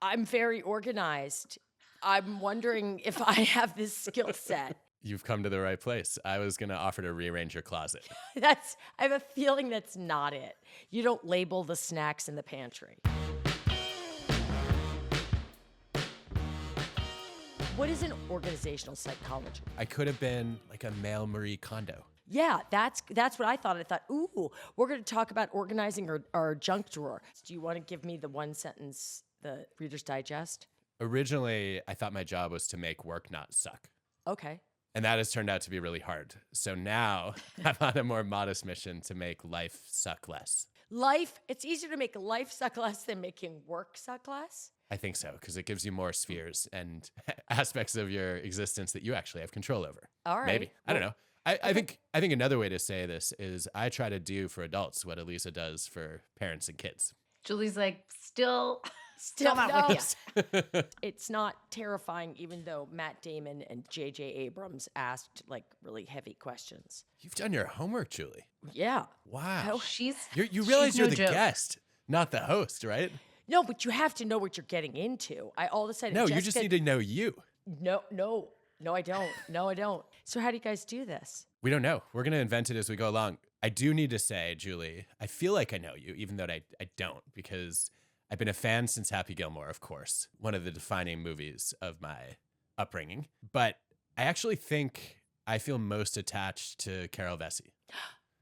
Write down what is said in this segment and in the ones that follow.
I'm very organized. I'm wondering if I have this skill set. You've come to the right place. I was going to offer to rearrange your closet. I have a feeling that's not it. You don't label the snacks in the pantry. What is an organizational psychologist? I could have been like a male Marie Kondo. Yeah, that's what I thought. I thought, ooh, we're going to talk about organizing our junk drawer. Do you want to give me the one sentence, the Reader's Digest? Originally, I thought my job was to make work not suck. Okay. And that has turned out to be really hard. So now I'm on a more modest mission to make life suck less. It's easier to make life suck less than making work suck less? I think so, because it gives you more spheres and aspects of your existence that you actually have control over. All right. Maybe. I don't know. I think another way to say this is I try to do for adults what Aliza does for parents and kids. Julie's like, still Still not with no. It's not terrifying, even though Matt Damon and J.J. Abrams asked like really heavy questions. You've done your homework, Julie. Yeah. Wow. You she's realize you're no the joke. guest, not the host, right? No, but you have to know what you're getting into. I all of a sudden No, you just need to know you. No, I don't. No, I don't. So how do you guys do this? We don't know. We're going to invent it as we go along. I do need to say, Julie, I feel like I know you, even though I don't, because I've been a fan since Happy Gilmore, of course, one of the defining movies of my upbringing. But I actually think I feel most attached to Carol Vesey.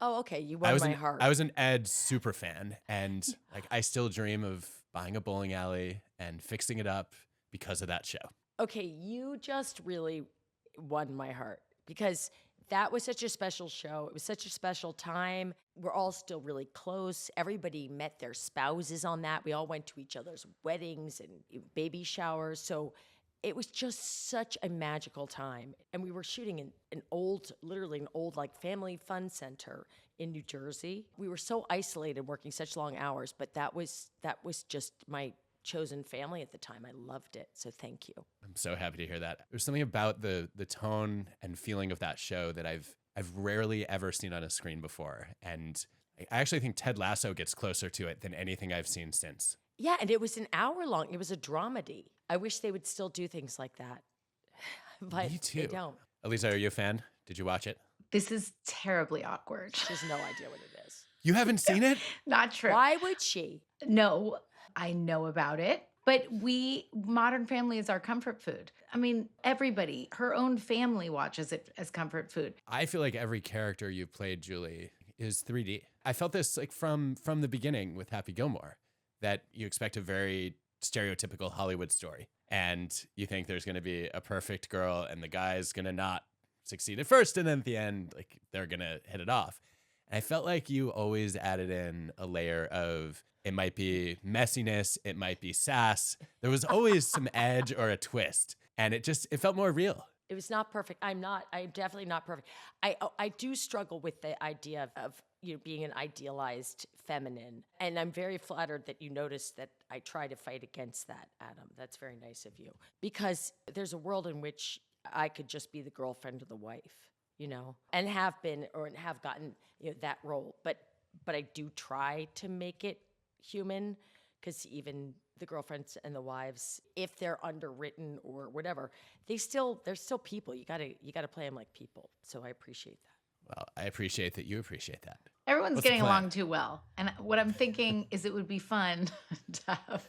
Oh, okay. You won my heart. I was an Ed super fan, and like I still dream of buying a bowling alley and fixing it up because of that show. Okay, you just really won my heart because that was such a special show. It was such a special time. We're all still really close. Everybody met their spouses on that. We all went to each other's weddings and baby showers. So it was just such a magical time. And we were shooting in literally an old like family fun center in New Jersey. We were so isolated working such long hours, but that was just my chosen family at the time. I loved it. So thank you. I'm so happy to hear that. There's something about the tone and feeling of that show that I've rarely ever seen on a screen before. And I actually think Ted Lasso gets closer to it than anything I've seen since. Yeah, and it was an hour long. It was a dramedy. I wish they would still do things like that. But Me too. They don't. Aliza, are you a fan? Did you watch it? This is terribly awkward. She has no idea what it is. You haven't seen it? Not true. Why would she? No, I know about it. But Modern Family is our comfort food. I mean, everybody, her own family watches it as comfort food. I feel like every character you've played, Julie, is 3D. I felt this like from the beginning with Happy Gilmore, that you expect a very stereotypical Hollywood story. And you think there's going to be a perfect girl and the guy's going to not succeed at first. And then at the end, like they're going to hit it off. And I felt like you always added in a layer of, it might be messiness, it might be sass. There was always some edge or a twist. And it felt more real. It was not perfect. I'm definitely not perfect. I do struggle with the idea of being an idealized feminine. And I'm very flattered that you noticed that I try to fight against that, Adam. That's very nice of you. Because there's a world in which I could just be the girlfriend of the wife, and have been or have gotten that role. But I do try to make it human, because even the girlfriends and the wives, if they're underwritten or whatever, they're still people. You gotta play them like people. So I appreciate that. Well, I appreciate that you appreciate that. Everyone's What's the getting plan? along too well. And what I'm thinking is it would be fun to have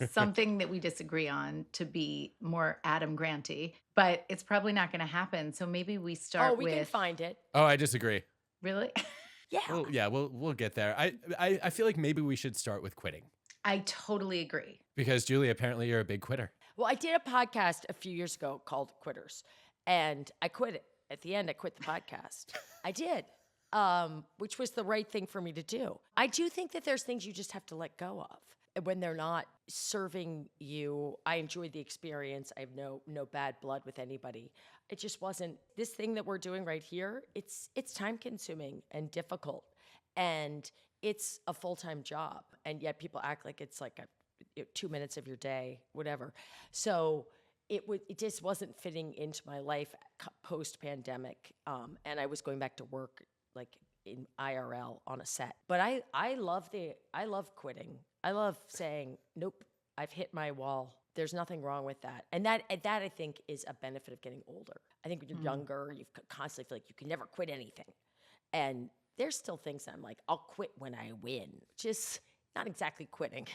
something that we disagree on to be more Adam Granty, but it's probably not going to happen. So maybe we start we can find it. Oh, I disagree. Really? Yeah. Well, yeah, we'll get there. I feel like maybe we should start with quitting. I totally agree. Because, Julie, apparently you're a big quitter. Well, I did a podcast a few years ago called Quitters, and I quit it. At the end, I quit the podcast. I did, which was the right thing for me to do. I do think that there's things you just have to let go of. And when they're not serving you, I enjoyed the experience. I have no bad blood with anybody. It just wasn't this thing that we're doing right here. It's time consuming and difficult, and it's a full-time job. And yet people act like it's like 2 minutes of your day, whatever. So it just wasn't fitting into my life post-pandemic, and I was going back to work like in IRL on a set. But I love quitting. I love saying, nope, I've hit my wall. There's nothing wrong with that. And that I think is a benefit of getting older. I think when you're younger, you constantly feel like you can never quit anything. And there's still things that I'm like, I'll quit when I win, which is not exactly quitting.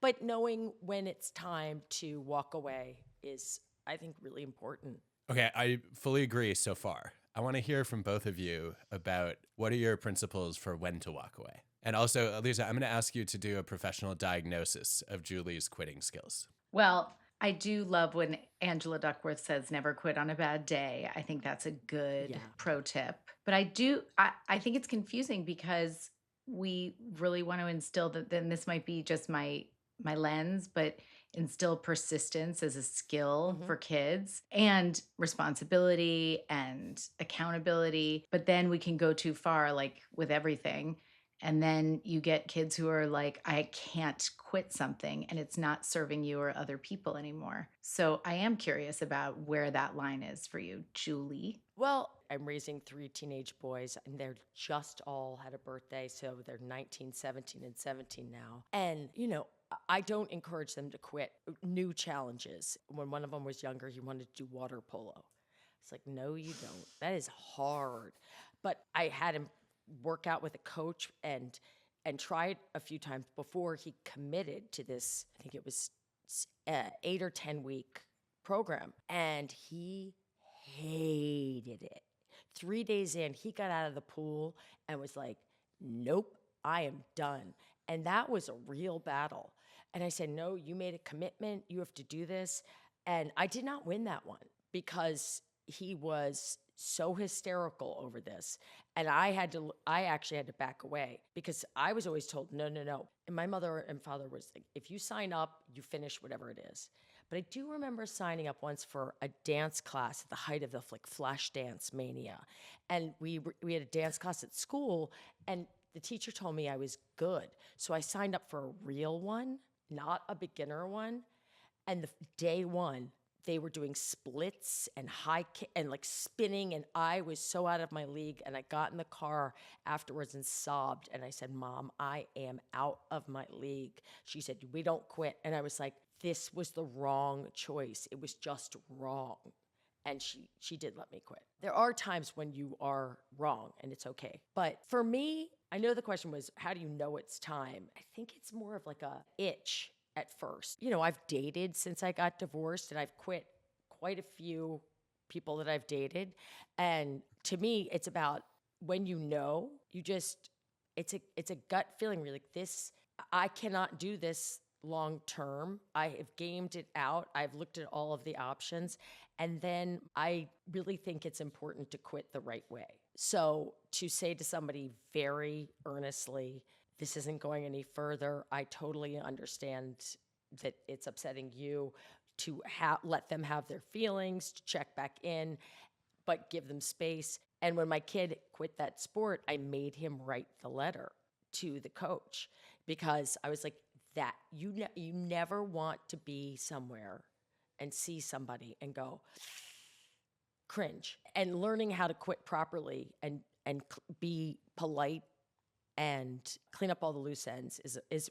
But knowing when it's time to walk away is, I think, really important. Okay, I fully agree so far. I want to hear from both of you about what are your principles for when to walk away. And also, Aliza, I'm going to ask you to do a professional diagnosis of Julie's quitting skills. Well, I do love when Angela Duckworth says never quit on a bad day. I think that's a good pro tip. But I think it's confusing because we really want to instill that, then this might be just my lens, but instill persistence as a skill for kids and responsibility and accountability. But then we can go too far, like with everything. And then you get kids who are like, I can't quit something and it's not serving you or other people anymore. So I am curious about where that line is for you, Julie. Well, I'm raising 3 teenage boys, and they're just all had a birthday. So they're 19, 17, and 17 now. And, I don't encourage them to quit new challenges. When one of them was younger, he wanted to do water polo. It's like, no, you don't. That is hard. But I had him work out with a coach and try it a few times before he committed to this. I think it was 8 or 10 week program, and he hated it. 3 days in, he got out of the pool and was like, nope, I am done. And that was a real battle. And I said, no, you made a commitment. You have to do this. And I did not win that one because he was so hysterical over this. And I actually had to back away because I was always told, no. And my mother and father was like, if you sign up, you finish whatever it is. But I do remember signing up once for a dance class at the height of the flash dance mania. And we had a dance class at school, and the teacher told me I was good. So I signed up for a real one, not a beginner one. And the day one, they were doing splits and high kick and like spinning, and I was so out of my league. And I got in the car afterwards and sobbed. And I said, Mom, I am out of my league. She said, we don't quit. And I was like, this was the wrong choice. It was just wrong. And she did let me quit. There are times when you are wrong and it's okay. But for me, I know the question was, how do you know it's time? I think it's more of like a itch at first. I've dated since I got divorced, and I've quit quite a few people that I've dated. And to me, it's about when it's a gut feeling. Really, I cannot do this long term. I have gamed it out. I've looked at all of the options. And then I really think it's important to quit the right way. So to say to somebody very earnestly, this isn't going any further, I totally understand that it's upsetting you, to let them have their feelings, to check back in, but give them space. And when my kid quit that sport, I made him write the letter to the coach because I was like, that you never want to be somewhere and see somebody and go cringe. And learning how to quit properly and be polite and clean up all the loose ends is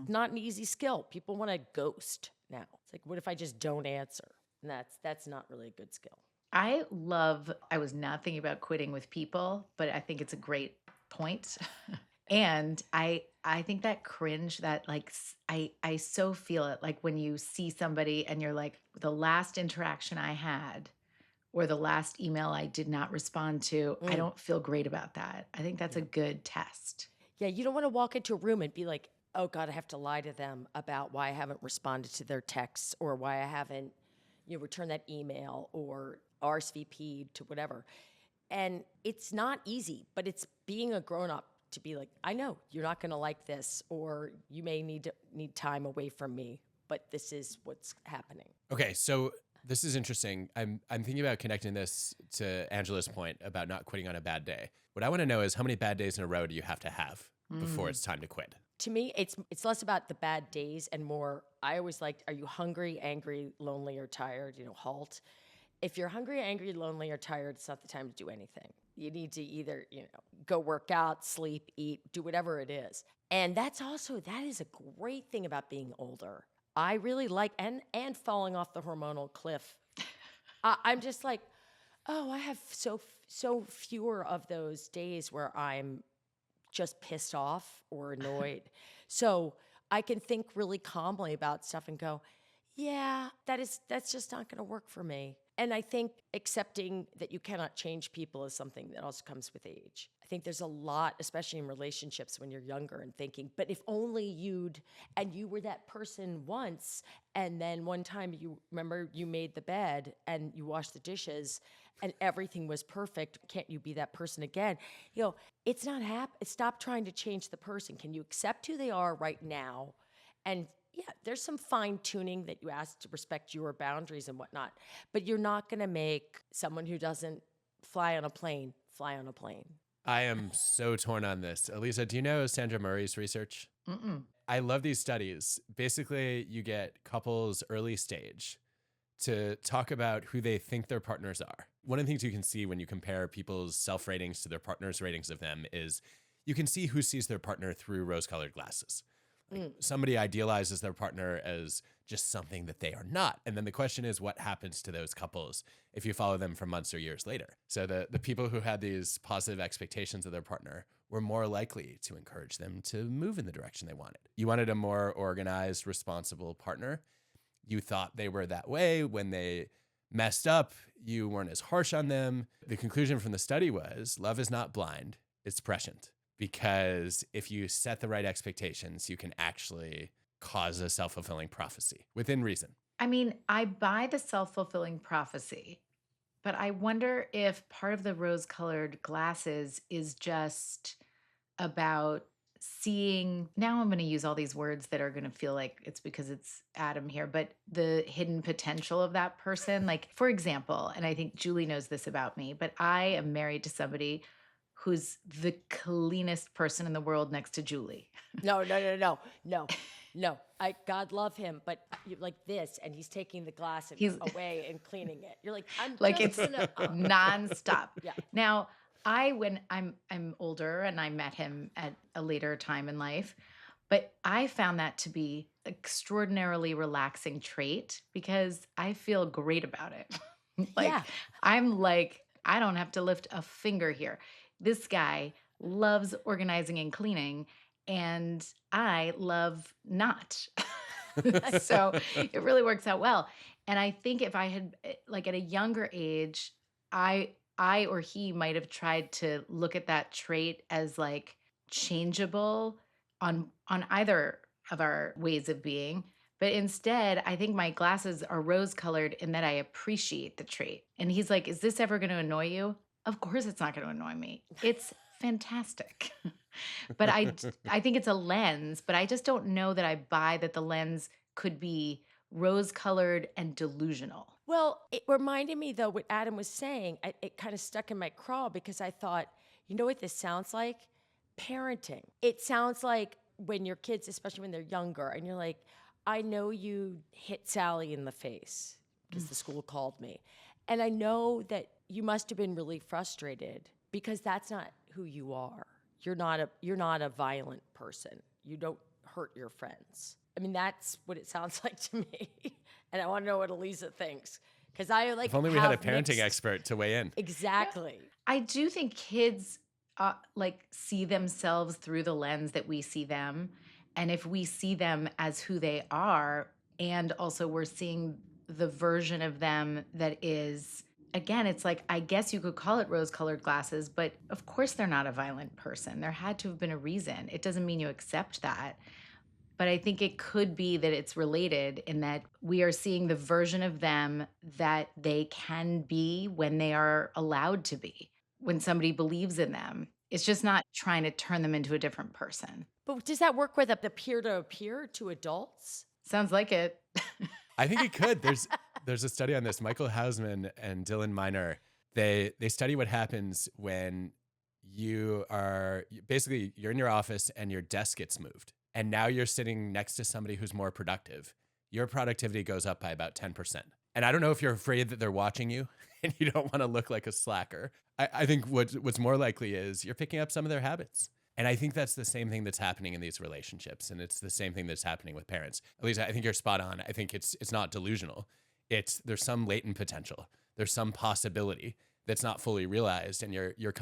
not an easy skill. People want to ghost now. It's like, what if I just don't answer? And that's not really a good skill. I was not thinking about quitting with people, but I think it's a great point. And I think that cringe, that like, I so feel it. Like when you see somebody and you're like, the last interaction I had or the last email I did not respond to, I don't feel great about that. I think that's a good test. Yeah, you don't want to walk into a room and be like, oh God, I have to lie to them about why I haven't responded to their texts or why I haven't, returned that email or RSVP'd to whatever. And it's not easy, but it's being a grown-up to be like, I know you're not going to like this, or you may need time away from me, but this is what's happening. Okay, so this is interesting. I'm thinking about connecting this to Angela's point about not quitting on a bad day. What I want to know is, how many bad days in a row do you have to have before it's time to quit? To me, it's less about the bad days and more, I always liked, are you hungry, angry, lonely, or tired? HALT. If you're hungry, angry, lonely, or tired, it's not the time to do anything. You need to either, go work out, sleep, eat, do whatever it is. And that is a great thing about being older. I really like, and falling off the hormonal cliff. I'm just like, oh, I have so fewer of those days where I'm just pissed off or annoyed. So I can think really calmly about stuff and go, yeah, that's just not going to work for me. And I think accepting that you cannot change people is something that also comes with age. I think there's a lot, especially in relationships when you're younger, and thinking, but if only you were that person once, and then one time you remember you made the bed and you washed the dishes and everything was perfect, can't you be that person again? It's not stop trying to change the person. Can you accept who they are right now? And yeah, there's some fine tuning that you ask to respect your boundaries and whatnot, but you're not going to make someone who doesn't fly on a plane fly on a plane. I am so torn on this. Aliza, do you know Sandra Murray's research? Mm-mm. I love these studies. Basically, you get couples early stage to talk about who they think their partners are. One of the things you can see when you compare people's self-ratings to their partner's ratings of them is you can see who sees their partner through rose-colored glasses. Somebody idealizes their partner as just something that they are not. And then the question is, what happens to those couples if you follow them for months or years later? So the people who had these positive expectations of their partner were more likely to encourage them to move in the direction they wanted. You wanted a more organized, responsible partner. You thought they were that way. When they messed up, you weren't as harsh on them. The conclusion from the study was love is not blind, it's prescient. Because if you set the right expectations, you can actually cause a self-fulfilling prophecy within reason. I mean, I buy the self-fulfilling prophecy, but I wonder if part of the rose-colored glasses is just about seeing, now I'm going to use all these words that are going to feel like it's because it's Adam here, but the hidden potential of that person. Like, for example, and I think Julie knows this about me, but I am married to somebody who's the cleanest person in the world next to Julie. No. God love him, but you like this, and he's taking the glass away and cleaning it. You're like, I'm like just it's gonna, nonstop. Yeah. Now, when I'm older and I met him at a later time in life, but I found that to be extraordinarily relaxing trait because I feel great about it. Yeah. I'm like, I don't have to lift a finger here. This guy loves organizing and cleaning, and I love not. So it really works out well. And I think if I had, like at a younger age, I or he might have tried to look at that trait as like changeable on either of our ways of being. But instead, I think my glasses are rose colored in that I appreciate the trait. And he's like, is this ever going to annoy you? Of course it's not going to annoy me. It's fantastic. But I think it's a lens, but I just don't know that I buy that the lens could be rose-colored and delusional. Well, it reminded me, though, what Adam was saying. It kind of stuck in my craw because I thought, you know what this sounds like? Parenting. It sounds like when your kids, especially when they're younger, and you're like, I know you hit Sally in the face because the school called me. And I know that you must have been really frustrated because that's not who you are. You're not a violent person. You don't hurt your friends. I mean, that's what it sounds like to me. And I want to know what Aliza thinks. Because I like. If only we had a parenting expert to weigh in. Exactly. Yeah. I do think kids like see themselves through the lens that we see them. And if we see them as who they are, and also we're seeing the version of them that is, again, it's like, I guess you could call it rose-colored glasses, but of course they're not a violent person. There had to have been a reason. It doesn't mean you accept that. But I think it could be that it's related in that we are seeing the version of them that they can be when they are allowed to be, when somebody believes in them. It's just not trying to turn them into a different person. But does that work with the peer-to-peer to adults? Sounds like it. I think it could. There's a study on this. Michael Hausman and Dylan Miner, they study what happens when you're in your office and your desk gets moved. And now you're sitting next to somebody who's more productive. Your productivity goes up by about 10%. And I don't know if you're afraid that they're watching you and you don't want to look like a slacker. I think what's more likely is you're picking up some of their habits. And I think that's the same thing that's happening in these relationships. And it's the same thing that's happening with parents. Aliza, I think you're spot on. I think it's not delusional. There's some latent potential. There's some possibility that's not fully realized. And you're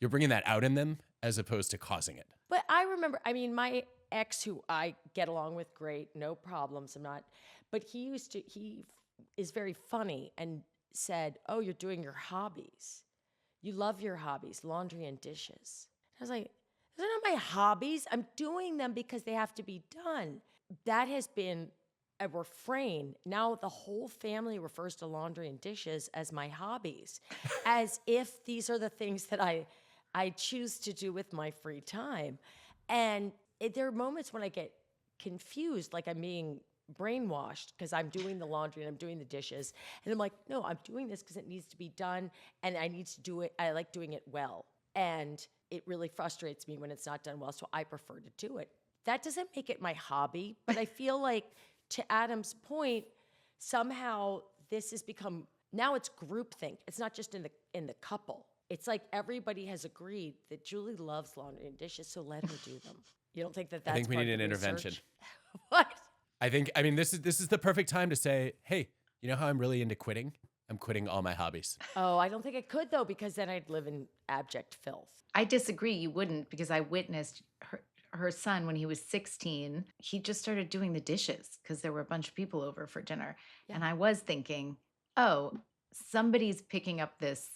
bringing that out in them as opposed to causing it. But I remember, I mean, my ex, who I get along with great, no problems, but he is very funny and said, oh, you're doing your hobbies. You love your hobbies, laundry and dishes. I was like, those are not my hobbies. I'm doing them because they have to be done. That has been a refrain. Now the whole family refers to laundry and dishes as my hobbies, as if these are the things that I choose to do with my free time. And there are moments when I get confused, like I'm being brainwashed because I'm doing the laundry and I'm doing the dishes. And I'm like, no, I'm doing this because it needs to be done and I need to do it. I like doing it well. And it really frustrates me when it's not done well, so I prefer to do it. That doesn't make it my hobby, but I feel like, to Adam's point, somehow this has become, now it's groupthink. It's not just in the couple. It's like everybody has agreed that Julie loves laundry and dishes, so let her do them. You don't think that's I think we part need of an the intervention. research? What? I mean, this is the perfect time to say, hey, you know how I'm really into quitting? I'm quitting all my hobbies. Oh, I don't think I could, though, because then I'd live in abject filth. I disagree. You wouldn't, because I witnessed her son when he was 16. He just started doing the dishes because there were a bunch of people over for dinner. Yeah. And I was thinking, oh, somebody's picking up this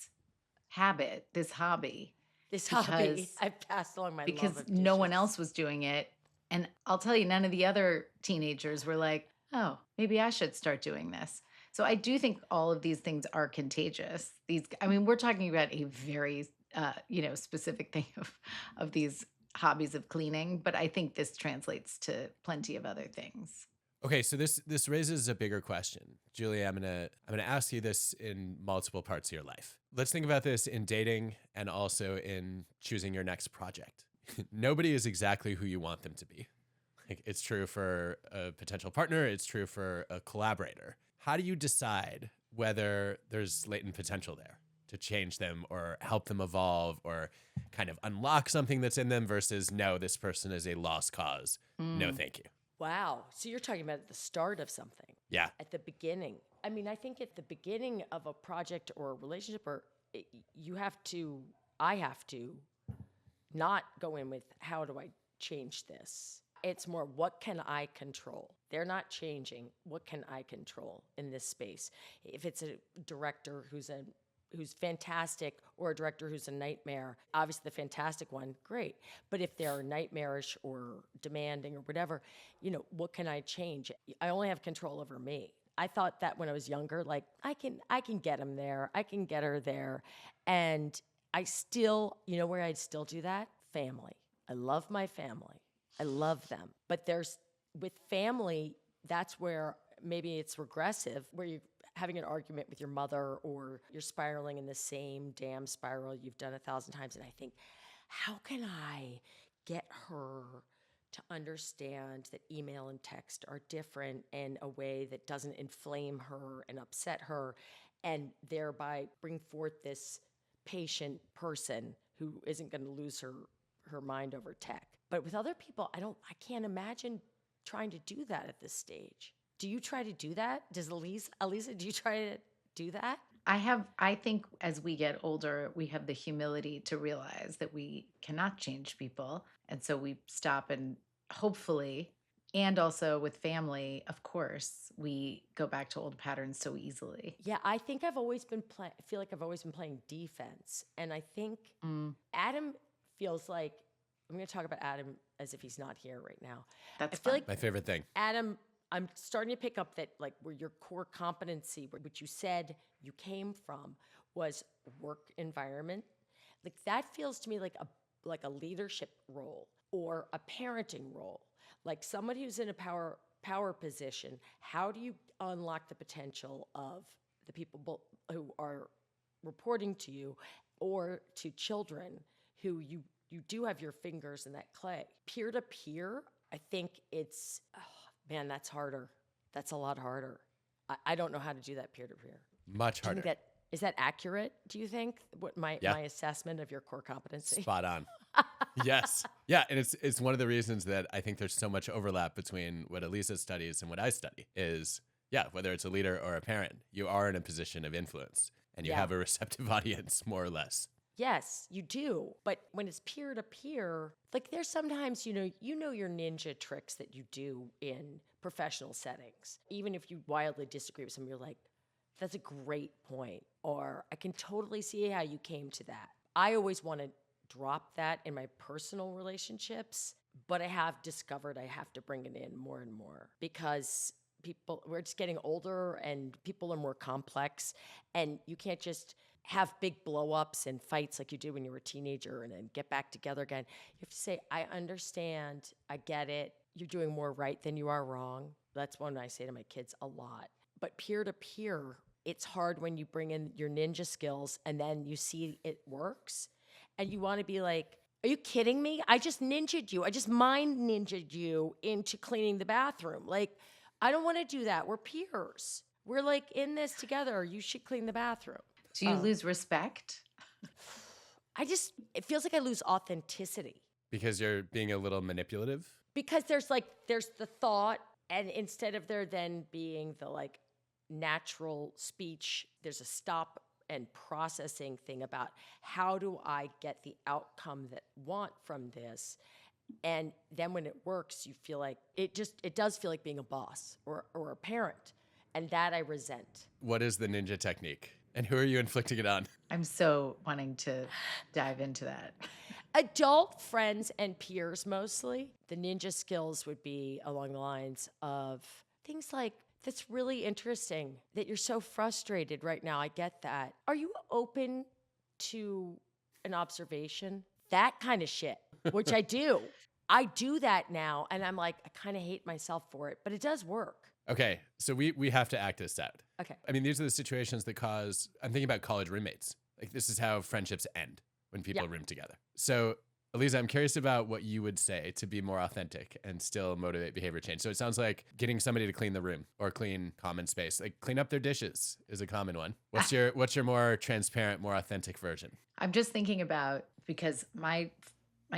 habit, this hobby. This hobby, I've passed along my love Because of no one dishes. else was doing it. And I'll tell you, none of the other teenagers were like, oh, maybe I should start doing this. So I do think all of these things are contagious. We're talking about a very, specific thing of these hobbies of cleaning, but I think this translates to plenty of other things. Okay, so this raises a bigger question. Julie, I'm gonna ask you this in multiple parts of your life. Let's think about this in dating and also in choosing your next project. Nobody is exactly who you want them to be. Like, it's true for a potential partner, it's true for a collaborator. How do you decide whether there's latent potential there to change them or help them evolve or kind of unlock something that's in them versus, no, this person is a lost cause. No, thank you. Wow. So you're talking about at the start of something. Yeah. At the beginning. I mean, I think at the beginning of a project or a relationship, I have to not go in with, how do I change this? It's more, what can I control? They're not changing. What can I control in this space? If it's a director who's fantastic or a director who's a nightmare, obviously the fantastic one, great. But if they're nightmarish or demanding or whatever, what can I change? I only have control over me. I thought that when I was younger, like I can get him there, I can get her there. And I still, where I'd still do that? Family. I love my family. I love them. But with family, that's where maybe it's regressive, where you're having an argument with your mother or you're spiraling in the same damn spiral you've done 1,000 times. And I think, how can I get her to understand that email and text are different in a way that doesn't inflame her and upset her, and thereby bring forth this patient person who isn't going to lose her mind over tech. But with other people, I can't imagine trying to do that at this stage. Do you try to do that? Does Aliza, do you try to do that? I think as we get older, we have the humility to realize that we cannot change people. And so we stop, and hopefully, and also with family, of course, we go back to old patterns so easily. Yeah, I think I feel like I've always been playing defense. And I think Adam feels like, I'm going to talk about Adam as if he's not here right now. That's I feel fun. like My favorite thing. Adam, I'm starting to pick up that, like, where your core competency, which you said you came from, was work environment. Like, that feels to me like a leadership role or a parenting role. Like, somebody who's in a power position, how do you unlock the potential of the people who are reporting to you or to children who you do have your fingers in that clay? Peer-to-peer, I think it's, man, that's harder. That's a lot harder. I don't know how to do that peer-to-peer. Much harder. Is that accurate, do you think? What my assessment of your core competency? Spot on. Yes. Yeah. And it's one of the reasons that I think there's so much overlap between what Aliza studies and what I study is, yeah, whether it's a leader or a parent, you are in a position of influence and you Yeah. have a receptive audience, more or less. Yes, you do. But when it's peer to peer, like there's sometimes, you know your ninja tricks that you do in professional settings. Even if you wildly disagree with someone, you're like, that's a great point. Or I can totally see how you came to that. I always want to drop that in my personal relationships, but I have discovered I have to bring it in more and more because we're just getting older and people are more complex, and you can't just have big blow ups and fights like you did when you were a teenager and then get back together again. You have to say, I understand, I get it. You're doing more right than you are wrong. That's one I say to my kids a lot. But peer to peer, it's hard when you bring in your ninja skills and then you see it works and you want to be like, are you kidding me? I just ninja'd you. I just mind ninja'd you into cleaning the bathroom. Like, I don't want to do that. We're peers. We're like in this together. You should clean the bathroom. Do you lose respect? It feels like I lose authenticity Because you're being a little manipulative. because there's the thought, and instead of there then being the like natural speech, there's a stop and processing thing about how do I get the outcome that I want from this. And then when it works, you feel like it does feel like being a boss or a parent. And that I resent. What is the ninja technique? And who are you inflicting it on? I'm so wanting to dive into that. Adult friends and peers mostly. The ninja skills would be along the lines of things like, that's really interesting that you're so frustrated right now. I get that. Are you open to an observation? That kind of shit, which I do. I do that now, and I'm like, I kind of hate myself for it, but it does work. Okay, so we have to act this out. Okay. I mean, these are the situations that cause, I'm thinking about college roommates. Like, this is how friendships end when people room together. So, Aliza, I'm curious about what you would say to be more authentic and still motivate behavior change. So it sounds like getting somebody to clean the room or clean common space, like clean up their dishes is a common one. What's your more transparent, more authentic version? I'm just thinking about, because my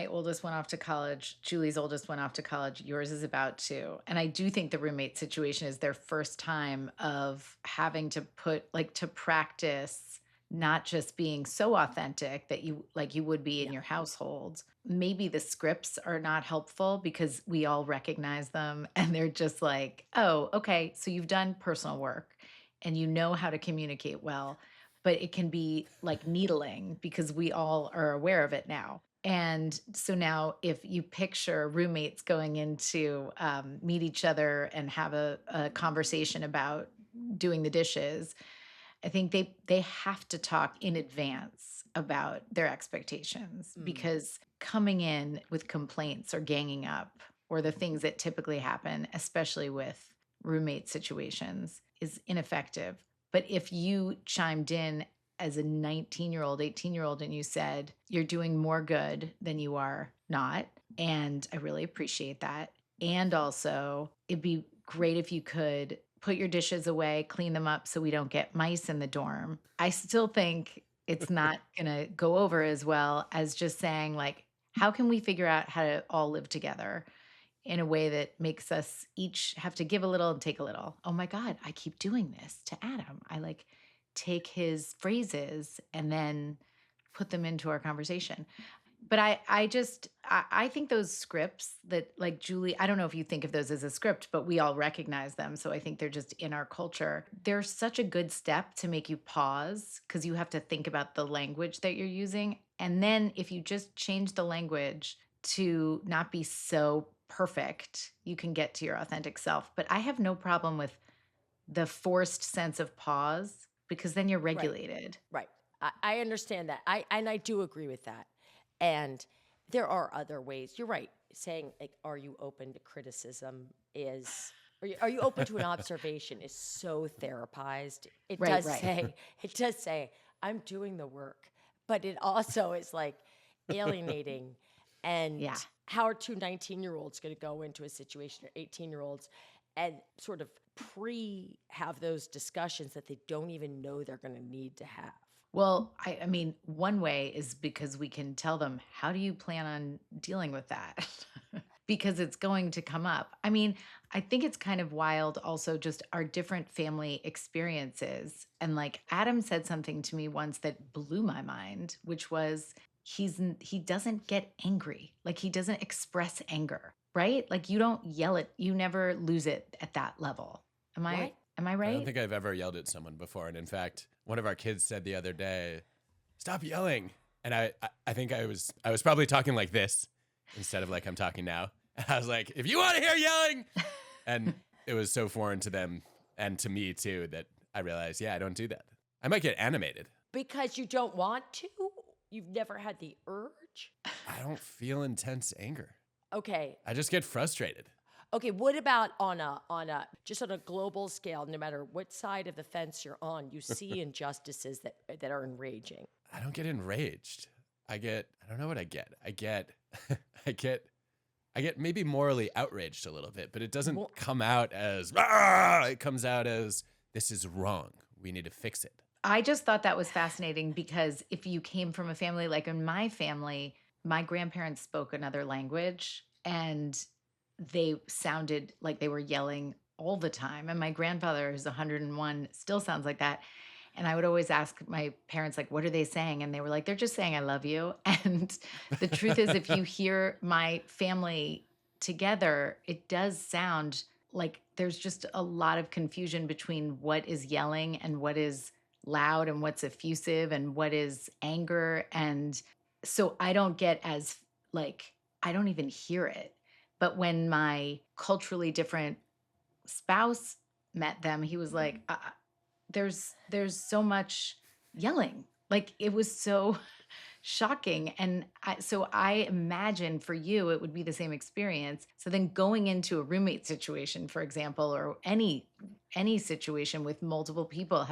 oldest went off to college, Julie's oldest went off to college, yours is about to. And I do think the roommate situation is their first time of having to to practice not just being so authentic that you would be in your household. Maybe the scripts are not helpful because we all recognize them and they're just like, oh, okay, so you've done personal work and you know how to communicate well, but it can be like needling because we all are aware of it now. And so now if you picture roommates going in to meet each other and have a conversation about doing the dishes, I think they have to talk in advance about their expectations because coming in with complaints or ganging up or the things that typically happen, especially with roommate situations, is ineffective. But if you chimed in as a 19-year-old, 18-year-old, and you said, you're doing more good than you are not, and I really appreciate that. And also, it'd be great if you could put your dishes away, clean them up so we don't get mice in the dorm. I still think it's not going to go over as well as just saying, like, how can we figure out how to all live together in a way that makes us each have to give a little and take a little? Oh my God, I keep doing this to Adam. I take his phrases and then put them into our conversation. But I think those scripts that, like, Julie, I don't know if you think of those as a script, but we all recognize them. So I think they're just in our culture. They're such a good step to make you pause because you have to think about the language that you're using. And then if you just change the language to not be so perfect, you can get to your authentic self. But I have no problem with the forced sense of pause because then you're regulated. Right. I understand that. I do agree with that. And there are other ways. You're right. Saying, like, are you open to criticism are you open to an observation is so therapized. It does say, I'm doing the work, but it also is like alienating. And how are two 19-year-olds going to go into a situation, or 18-year-olds, and sort of have those discussions that they don't even know they're going to need to have? Well, I mean, one way is because we can tell them, how do you plan on dealing with that? Because it's going to come up. I mean, I think it's kind of wild also just our different family experiences. And like Adam said something to me once that blew my mind, which was he doesn't get angry. Like he doesn't express anger, right? Like you don't yell it, you never lose it at that level. Am I What? am I I don't right? think I've ever yelled at someone before. And in fact, one of our kids said the other day, "Stop yelling." And I think I was probably talking like this instead of like I'm talking now. And I was like, "If you want to hear yelling," and it was so foreign to them and to me too that I realized, yeah, I don't do that. I might get animated. Because you don't want to? You've never had the urge? I don't feel intense anger. Okay. I just get frustrated. Okay, what about on a just on a global scale, no matter what side of the fence you're on, you see injustices that are enraging. I don't get enraged. I don't know what I get. I get maybe morally outraged a little bit, but it doesn't Well- come out as, "Ah!" It comes out as, "This is wrong. We need to fix it." I just thought that was fascinating because if you came from a family like in my family, my grandparents spoke another language and they sounded like they were yelling all the time. And my grandfather, who's 101, still sounds like that. And I would always ask my parents, like, what are they saying? And they were like, they're just saying, I love you. And the truth is, if you hear my family together, it does sound like there's just a lot of confusion between what is yelling and what is loud and what's effusive and what is anger. And so I don't get as, like, I don't even hear it. But when my culturally different spouse met them, he was like, there's so much yelling. Like it was so shocking. And so I imagine for you, it would be the same experience. So then going into a roommate situation, for example, or any situation with multiple people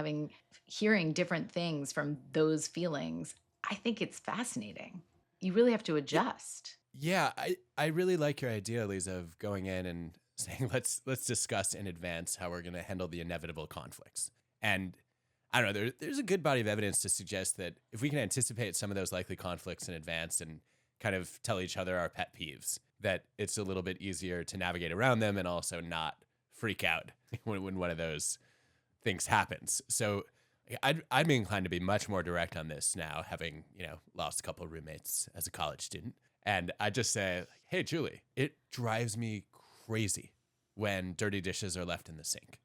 hearing different things from those feelings, I think it's fascinating. You really have to adjust. Yeah, I really like your idea, Lisa, of going in and saying, let's discuss in advance how we're going to handle the inevitable conflicts. And I don't know, there's a good body of evidence to suggest that if we can anticipate some of those likely conflicts in advance and kind of tell each other our pet peeves, that it's a little bit easier to navigate around them and also not freak out when one of those things happens. So I'd be inclined to be much more direct on this now, having, lost a couple of roommates as a college student. And I just say, like, hey, Julie, it drives me crazy when dirty dishes are left in the sink.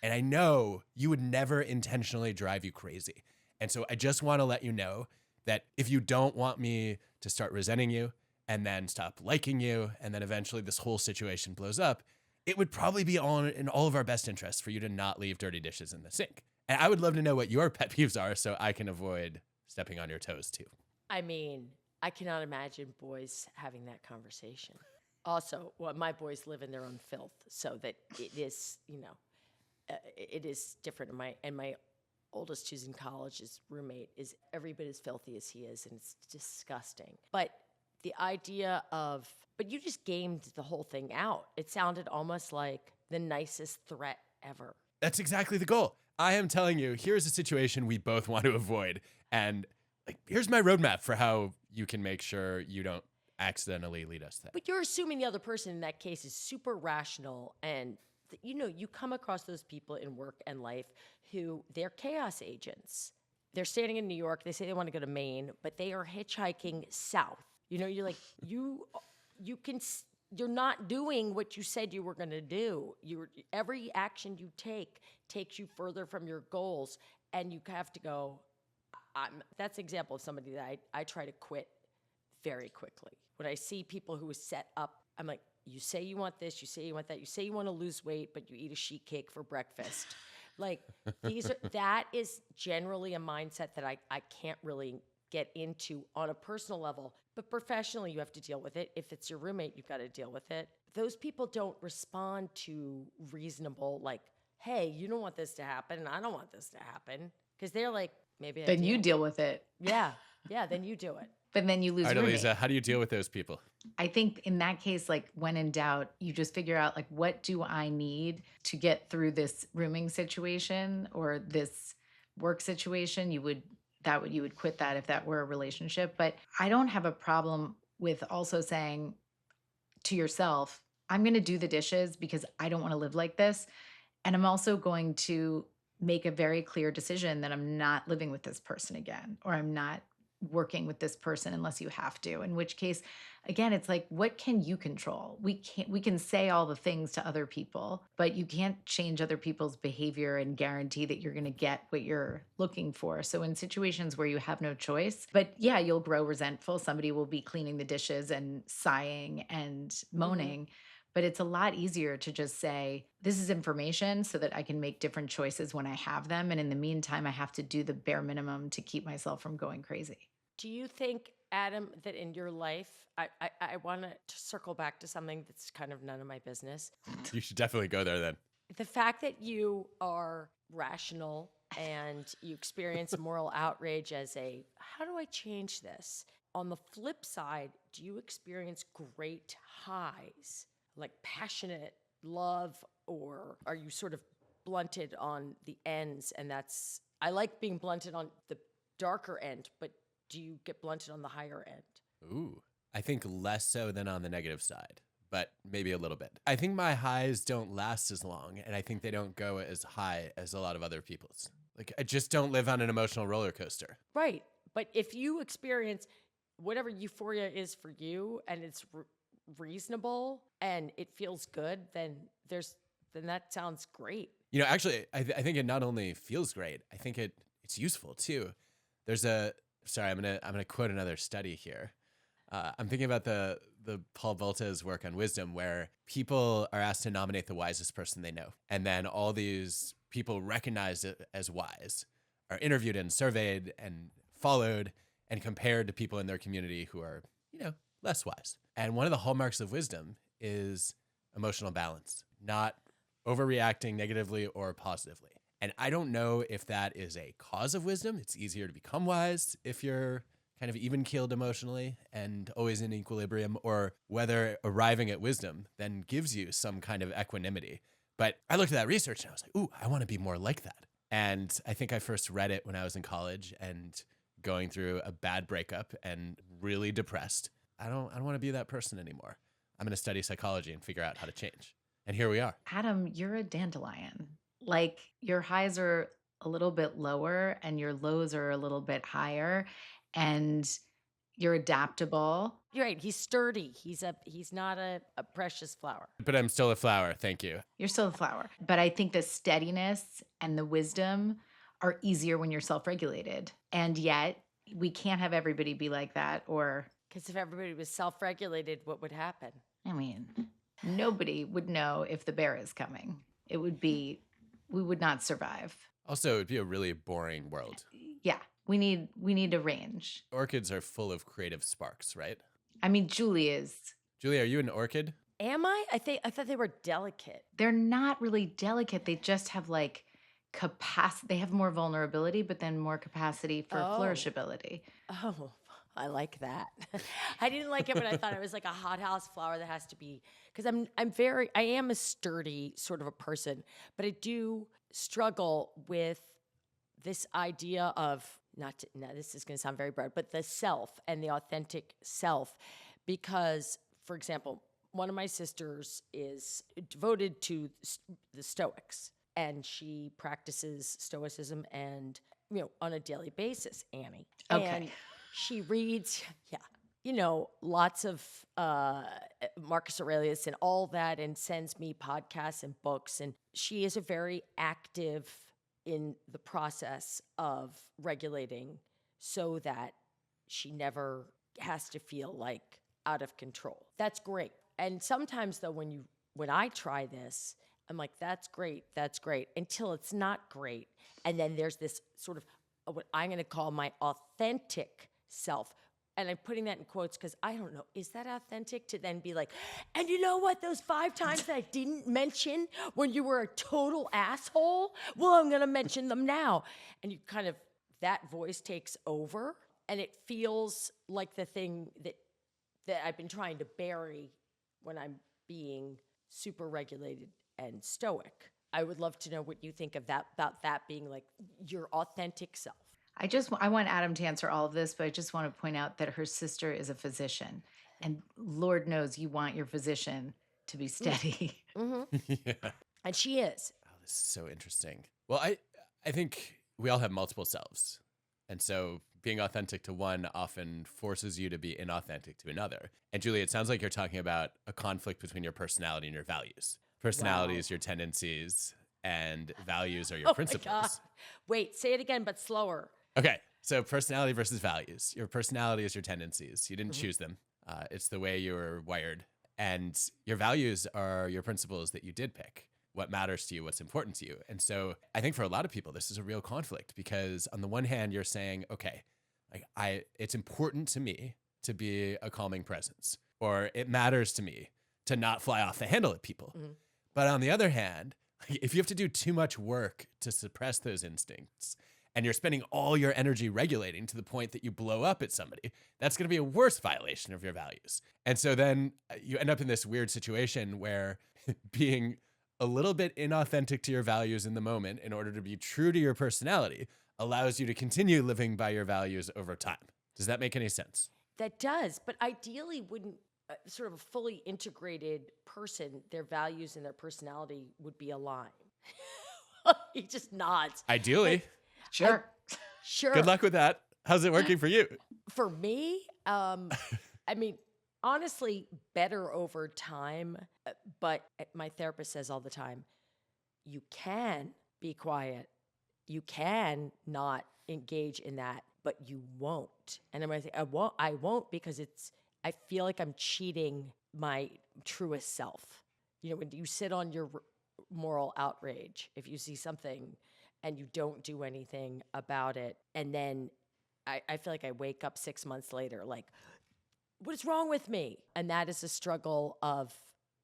And I know you would never intentionally drive you crazy. And so I just want to let you know that if you don't want me to start resenting you and then stop liking you, and then eventually this whole situation blows up, it would probably be in all of our best interests for you to not leave dirty dishes in the sink. And I would love to know what your pet peeves are so I can avoid stepping on your toes too. I mean, I cannot imagine boys having that conversation. Also, well, my boys live in their own filth, so that it is, it is different. My oldest, who's in college, his roommate is every bit as filthy as he is, and it's disgusting. But the idea of, but you just gamed the whole thing out. It sounded almost like the nicest threat ever. That's exactly the goal. I am telling you, here's a situation we both want to avoid. And here's my roadmap for how you can make sure you don't accidentally lead us there. But you're assuming the other person in that case is super rational, and you come across those people in work and life who they're chaos agents. They're standing in New York. They say they want to go to Maine, but they are hitchhiking south. You're like, you're not doing what you said you were going to do. Every action you take takes you further from your goals, and you have to go. That's an example of somebody that I try to quit very quickly. When I see people who set up, I'm like, you say you want this, you say you want that, you say you want to lose weight, but you eat a sheet cake for breakfast. Like that is generally a mindset that I can't really get into on a personal level, but professionally you have to deal with it. If it's your roommate, you've got to deal with it. Those people don't respond to reasonable, like, hey, you don't want this to happen, and I don't want this to happen. Because they're like, maybe I Then do. you deal with it. Yeah, then you do it. But then you lose All right, roommate. Aliza, how do you deal with those people? I think in that case, like when in doubt, you just figure out like, what do I need to get through this rooming situation or this work situation? You would you would quit that if that were a relationship. But I don't have a problem with also saying to yourself, I'm going to do the dishes because I don't want to live like this. And I'm also going to make a very clear decision that I'm not living with this person again, or I'm not working with this person unless you have to. In which case, again, it's like, what can you control? We can say all the things to other people, but you can't change other people's behavior and guarantee that you're going to get what you're looking for. So in situations where you have no choice, but yeah, you'll grow resentful. Somebody will be cleaning the dishes and sighing and moaning. But it's a lot easier to just say, this is information so that I can make different choices when I have them. And in the meantime, I have to do the bare minimum to keep myself from going crazy. Do you think, Adam, that in your life, I want to circle back to something that's kind of none of my business. You should definitely go there then. The fact that you are rational and you experience moral outrage as how do I change this? On the flip side, do you experience great highs, like passionate love, or are you sort of blunted on the ends? And I like being blunted on the darker end, but do you get blunted on the higher end? Ooh, I think less so than on the negative side, but maybe a little bit. I think my highs don't last as long, and I think they don't go as high as a lot of other people's. Like, I just don't live on an emotional roller coaster. Right. But if you experience whatever euphoria is for you and it's reasonable and it feels good, then that sounds great. You know, actually, I think it not only feels great, I think it's useful too. I'm gonna quote another study here. I'm thinking about the Paul Volta's work on wisdom, where people are asked to nominate the wisest person they know, and then all these people recognized it as wise are interviewed and surveyed and followed and compared to people in their community who are, less wise. And one of the hallmarks of wisdom is emotional balance, not overreacting negatively or positively. And I don't know if that is a cause of wisdom. It's easier to become wise if you're kind of even-keeled emotionally and always in equilibrium, or whether arriving at wisdom then gives you some kind of equanimity. But I looked at that research and I was like, ooh, I want to be more like that. And I think I first read it when I was in college and going through a bad breakup and really depressed. I don't want to be that person anymore. I'm going to study psychology and figure out how to change. And here we are. Adam, you're a dandelion. Like, your highs are a little bit lower and your lows are a little bit higher, and you're adaptable. You're right. He's sturdy. He's not a precious flower. But I'm still a flower. Thank you. You're still a flower. But I think the steadiness and the wisdom are easier when you're self-regulated. And yet we can't have everybody be like that, or... Because if everybody was self-regulated, what would happen? I mean, nobody would know if the bear is coming. We would not survive. Also, it would be a really boring world. Yeah, we need a range. Orchids are full of creative sparks, right? I mean, Julie is. Julie, are you an orchid? Am I? I thought they were delicate. They're not really delicate. They just have like capacity. They have more vulnerability, but then more capacity for flourishability. Oh, I like that. I didn't like it, but I thought it was like a hothouse flower that has to be, because I am a sturdy sort of a person, but I do struggle with this idea of now this is going to sound very broad, but the self and the authentic self, because, for example, one of my sisters is devoted to the Stoics, and she practices Stoicism and, on a daily basis, Annie. Okay. And she reads, lots of Marcus Aurelius and all that, and sends me podcasts and books. And she is a very active in the process of regulating so that she never has to feel like out of control. That's great. And sometimes, though, when I try this, I'm like, that's great, until it's not great. And then there's this sort of what I'm going to call my authentic self. And I'm putting that in quotes because I don't know, is that authentic to then be like, and you know what, those 5 times that I didn't mention when you were a total asshole? Well, I'm going to mention them now. And you kind of, that voice takes over, and it feels like the thing that I've been trying to bury when I'm being super regulated and stoic. I would love to know what you think of that, about that being like your authentic self. I want Adam to answer all of this, but I just want to point out that her sister is a physician. And Lord knows you want your physician to be steady. Yeah. And she is. Oh, this is so interesting. Well, I think we all have multiple selves. And so being authentic to one often forces you to be inauthentic to another. And Julie, it sounds like you're talking about a conflict between your personality and your values. Personality Wow. is your tendencies and values are your Oh my God. principles. Wait, say it again, but slower. Okay, so personality versus values. Your personality is your tendencies. You didn't choose them. It's the way you were wired. And your values are your principles that you did pick. What matters to you, what's important to you. And so I think for a lot of people, this is a real conflict because on the one hand, you're saying, okay, it's important to me to be a calming presence, or it matters to me to not fly off the handle at people. But on the other hand, if you have to do too much work to suppress those instincts, and you're spending all your energy regulating to the point that you blow up at somebody, that's going to be a worse violation of your values. And so then you end up in this weird situation where being a little bit inauthentic to your values in the moment in order to be true to your personality allows you to continue living by your values over time. Does that make any sense? That does, but ideally, wouldn't sort of a fully integrated person, their values and their personality would be aligned? He just nods. Ideally. Sure. Sure. Good luck with that. How's it working for you? For me, I mean, honestly, better over time. But my therapist says all the time, you can be quiet. You can not engage in that, but you won't. And I'm going to say, I won't because I feel like I'm cheating my truest self. You know, when you sit on your moral outrage, if you see something and you don't do anything about it, and then I feel like I wake up 6 months later, like, what is wrong with me? And that is a struggle of,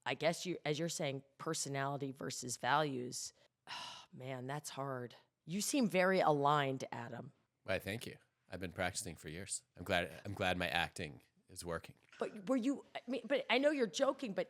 I guess as you're saying, personality versus values. Oh, man, that's hard. You seem very aligned, Adam. Why, thank you. I've been practicing for years. I'm glad my acting is working. But were you, but I know you're joking, but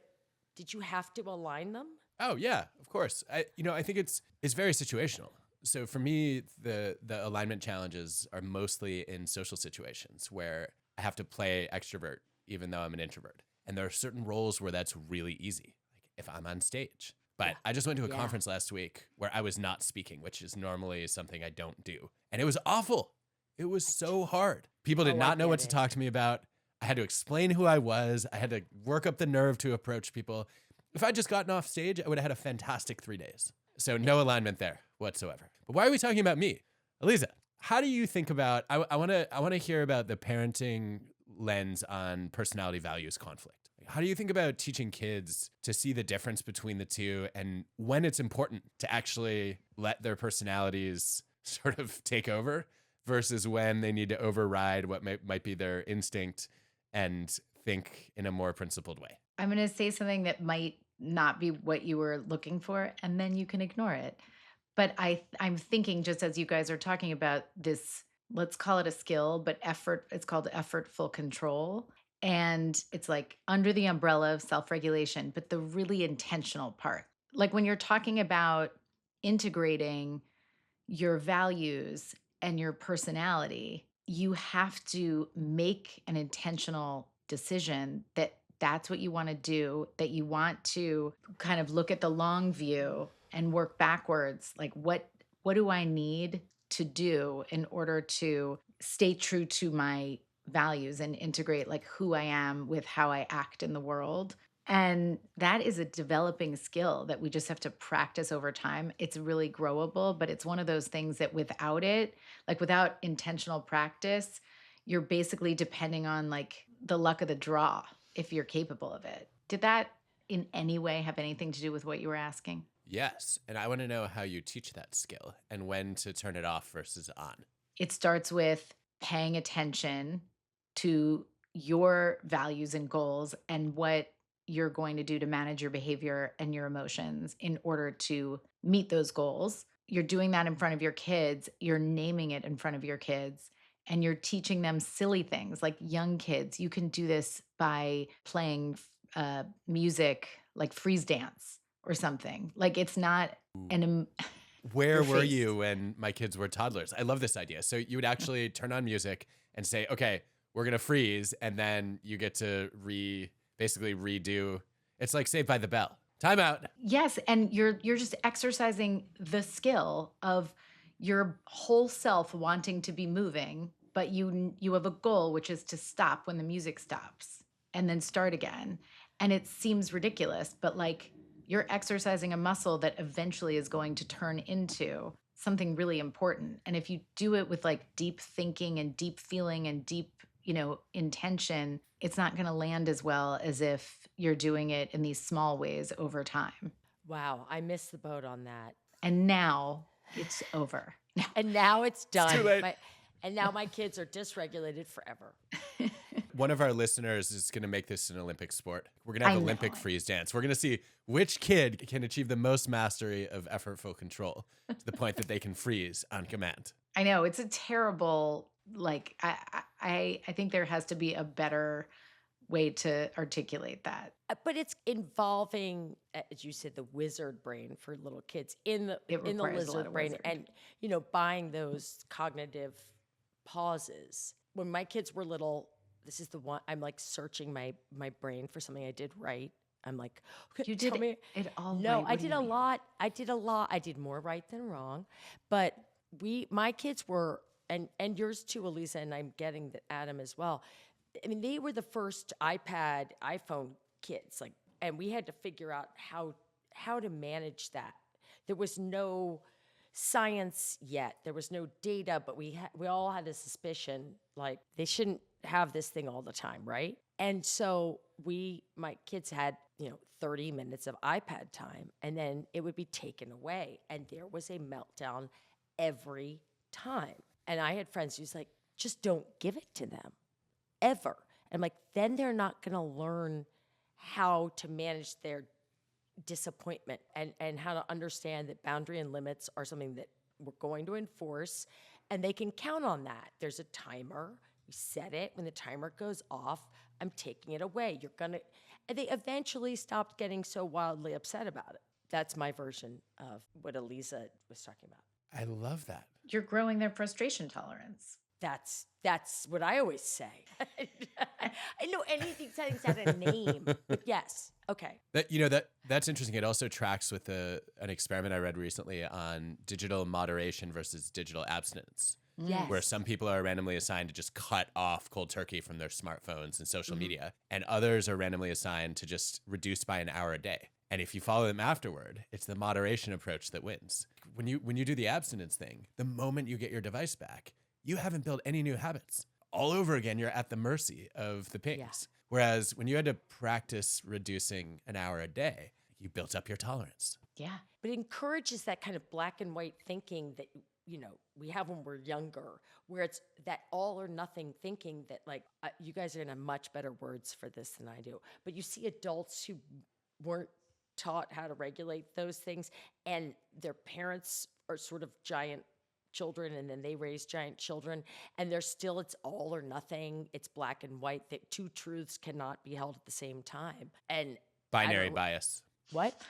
did you have to align them? Oh yeah, of course. I think it's very situational. So for me, the alignment challenges are mostly in social situations where I have to play extrovert even though I'm an introvert. And there are certain roles where that's really easy, like if I'm on stage. But I just went to a conference last week where I was not speaking, which is normally something I don't do. And it was awful. It was so hard. People did not know what to talk to me about. I had to explain who I was. I had to work up the nerve to approach people. If I'd just gotten off stage, I would have had a fantastic 3 days. So no alignment there whatsoever. But why are we talking about me? Aliza, how do you think about, I want to hear about the parenting lens on personality values conflict. How do you think about teaching kids to see the difference between the two and when it's important to actually let their personalities sort of take over versus when they need to override what might be their instinct and think in a more principled way? I'm going to say something that might not be what you were looking for, and then you can ignore it. But I'm thinking, just as you guys are talking about this, let's call it a skill, but it's called effortful control. And it's like under the umbrella of self-regulation, but the really intentional part. Like when you're talking about integrating your values and your personality, you have to make an intentional decision that that's what you want to do, that you want to kind of look at the long view and work backwards. Like what do I need to do in order to stay true to my values and integrate like who I am with how I act in the world? And that is a developing skill that we just have to practice over time. It's really growable, but it's one of those things that without it, like without intentional practice, you're basically depending on like the luck of the draw if you're capable of it. Did that in any way have anything to do with what you were asking? Yes. And I want to know how you teach that skill and when to turn it off versus on. It starts with paying attention to your values and goals and what you're going to do to manage your behavior and your emotions in order to meet those goals. You're doing that in front of your kids. You're naming it in front of your kids. And you're teaching them silly things like young kids. You can do this by playing music like freeze dance or something. Like it's not Where your were face. you when my kids were toddlers? I love this idea. So you would actually turn on music and say, okay, we're going to freeze. And then you get to basically redo. It's like Saved by the Bell. Time out. Yes, and you're just exercising the skill of your whole self wanting to be moving, but you have a goal, which is to stop when the music stops and then start again. And it seems ridiculous, but like you're exercising a muscle that eventually is going to turn into something really important. And if you do it with like deep thinking and deep feeling and deep, intention, it's not going to land as well as if you're doing it in these small ways over time. Wow, I missed the boat on that. And now it's over. And now it's done. too late. And now my kids are dysregulated forever. One of our listeners is going to make this an Olympic sport. We're going to have I know. Olympic freeze dance. We're going to see which kid can achieve the most mastery of effortful control to the point that they can freeze on command. I know it's a terrible, like, I think there has to be a better way to articulate that. But it's involving, as you said, the wizard brain for little kids in the It in the requires a lot lizard of brain, wizard. and buying those cognitive pauses. When my kids were little, this is the one I'm like searching my brain for something I did right. I'm like, okay, You tell did me. it all No, right. I What do did you a mean? lot. I did a lot. I did more right than wrong. But my kids were, and yours too, Aliza, and I'm getting that Adam as well. I mean, they were the first iPad, iPhone kids, like, and we had to figure out how to manage that. There was no science yet. There was no data, but we all had a suspicion, like they shouldn't have this thing all the time, right? And so my kids had 30 minutes of iPad time, and then it would be taken away, and there was a meltdown every time. And I had friends who's like, just don't give it to them ever. And I'm like, then they're not going to learn how to manage their disappointment and how to understand that boundary and limits are something that we're going to enforce, and they can count on that. There's a timer. We set it. When the timer goes off, I'm taking it away. And they eventually stopped getting so wildly upset about it. That's my version of what Aliza was talking about. I love that. You're growing their frustration tolerance. That's what I always say. I know anything's had a name. But yes. Okay. That's interesting. It also tracks with an experiment I read recently on digital moderation versus digital abstinence. Yes. Where some people are randomly assigned to just cut off cold turkey from their smartphones and social media, and others are randomly assigned to just reduce by an hour a day. And if you follow them afterward, it's the moderation approach that wins. When you do the abstinence thing, the moment you get your device back, you haven't built any new habits. All over again, you're at the mercy of the pings. Yeah. Whereas when you had to practice reducing an hour a day, you built up your tolerance. Yeah. But it encourages that kind of black and white thinking that we have when we're younger, where it's that all or nothing thinking that, like, you guys are going to have much better words for this than I do. But you see adults who weren't taught how to regulate those things, and their parents are sort of giant children, and then they raise giant children, and it's all or nothing. It's black and white, that two truths cannot be held at the same time. And Binary bias. what?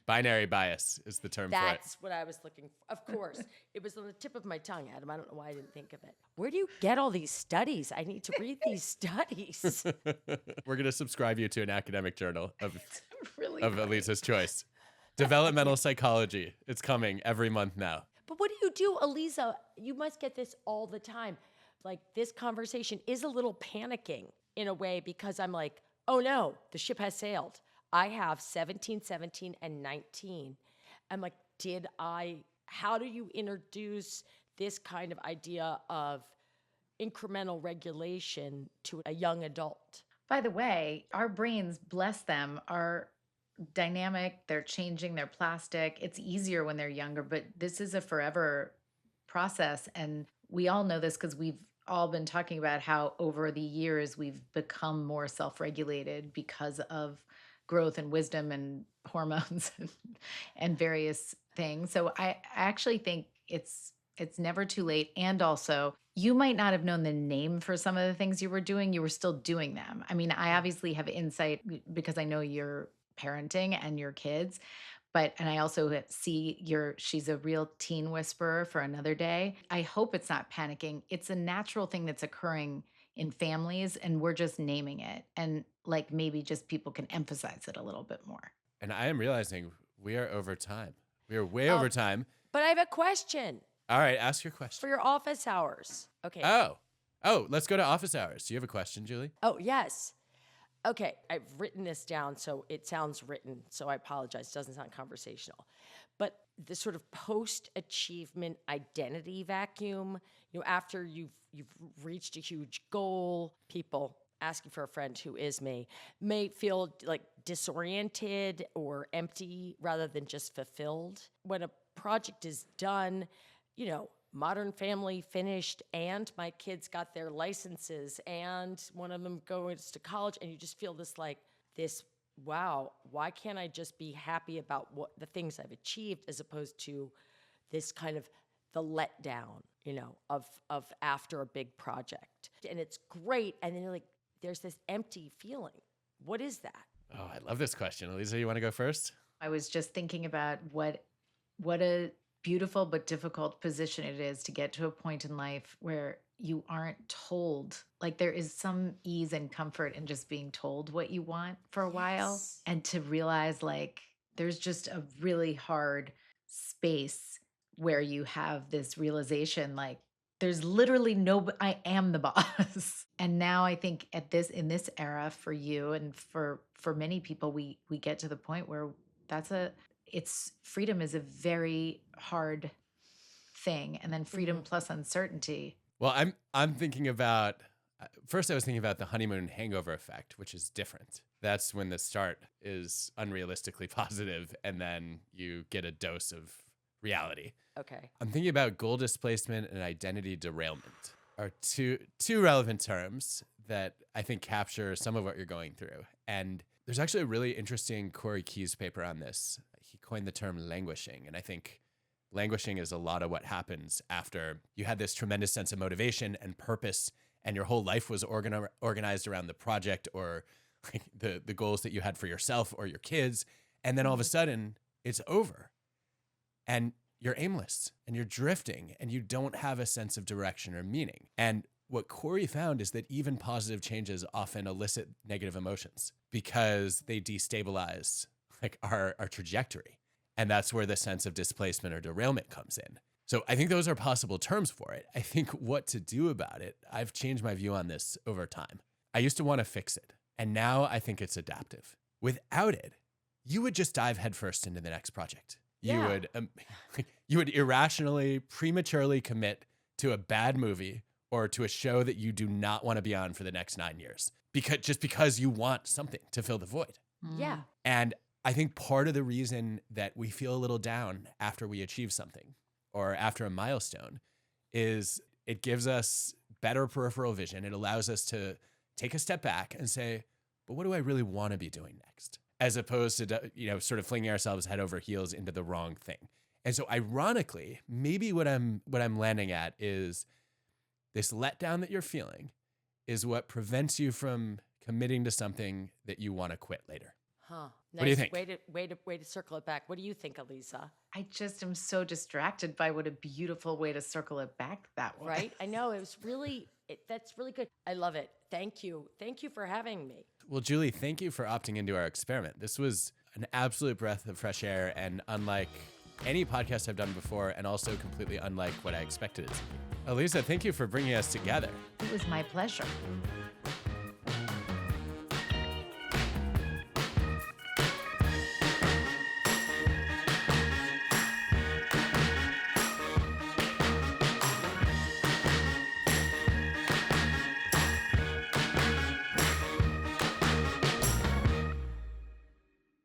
Binary bias is the term for it. That's what I was looking for. Of course. It was on the tip of my tongue, Adam. I don't know why I didn't think of it. Where do you get all these studies? I need to read these studies. We're going to subscribe you to an academic journal of Really Aliza's choice. Developmental psychology. It's coming every month now. But what do you do, Aliza? You must get this all the time. Like, this conversation is a little panicking in a way, because I'm like, oh no, the ship has sailed. I have 17, 17, and 19. I'm like, how do you introduce this kind of idea of incremental regulation to a young adult? By the way, our brains, bless them, are dynamic. They're changing, they're plastic. It's easier when they're younger, but this is a forever process. And we all know this because we've all been talking about how over the years we've become more self-regulated because of growth and wisdom and hormones and various things. So I actually think it's never too late. And also, you might not have known the name for some of the things you were doing. You were still doing them. I mean, I obviously have insight because I know you're parenting and your kids, and I also see she's a real teen whisperer for another day. I hope it's not panicking. It's a natural thing that's occurring in families, and we're just naming it. And like maybe just people can emphasize it a little bit more. And I am realizing we are over time. We are way over time. But I have a question All right, ask your question. for your office hours. Okay. Oh, let's go to office hours. Do you have a question, Julie? Oh, yes. Okay, I've written this down, so it sounds written, so I apologize. It doesn't sound conversational. But the sort of post-achievement identity vacuum, after you've reached a huge goal, people asking for a friend who is me may feel like disoriented or empty rather than just fulfilled. When a project is done, Modern Family finished and my kids got their licenses and one of them goes to college, and you just feel wow, why can't I just be happy about what the things I've achieved as opposed to this kind of the letdown, of after a big project. And it's great. And then you're like, there's this empty feeling. What is that? Oh, I love this question. Aliza, you want to go first? I was just thinking about what a beautiful but difficult position it is to get to a point in life where you aren't told. Like there is some ease and comfort in just being told what you want for a while, and to realize like there's just a really hard space where you have this realization like there's literally I am the boss. And now I think in this era for you and for many people, we get to the point where freedom is a very hard thing. And then freedom plus uncertainty. Well, I'm thinking about, first I was thinking about the honeymoon hangover effect, which is different. That's when the start is unrealistically positive and then you get a dose of reality. Okay. I'm thinking about goal displacement and identity derailment are two relevant terms that I think capture some of what you're going through. And there's actually a really interesting Corey Keyes paper on this. He coined the term languishing. And I think languishing is a lot of what happens after you had this tremendous sense of motivation and purpose and your whole life was organized around the project or like the goals that you had for yourself or your kids. And then all of a sudden it's over and you're aimless and you're drifting and you don't have a sense of direction or meaning. And what Corey found is that even positive changes often elicit negative emotions because they destabilize like our trajectory. And that's where the sense of displacement or derailment comes in. So I think those are possible terms for it. I think what to do about it, I've changed my view on this over time. I used to want to fix it. And now I think it's adaptive. Without it, you would just dive headfirst into the next project. You would irrationally, prematurely commit to a bad movie or to a show that you do not want to be on for the next 9 years because you want something to fill the void. Yeah. And I think part of the reason that we feel a little down after we achieve something or after a milestone is it gives us better peripheral vision. It allows us to take a step back and say, but what do I really want to be doing next? As opposed to, sort of flinging ourselves head over heels into the wrong thing. And so ironically, maybe what I'm landing at is this letdown that you're feeling is what prevents you from committing to something that you want to quit later. Huh. Nice. What do you think? Way to circle it back. What do you think, Aliza? I just am so distracted by what a beautiful way to circle it back that way. Right? I know. That's really good. I love it. Thank you. Thank you for having me. Well, Julie, thank you for opting into our experiment. This was an absolute breath of fresh air and unlike any podcast I've done before and also completely unlike what I expected it to be. Aliza, thank you for bringing us together. It was my pleasure.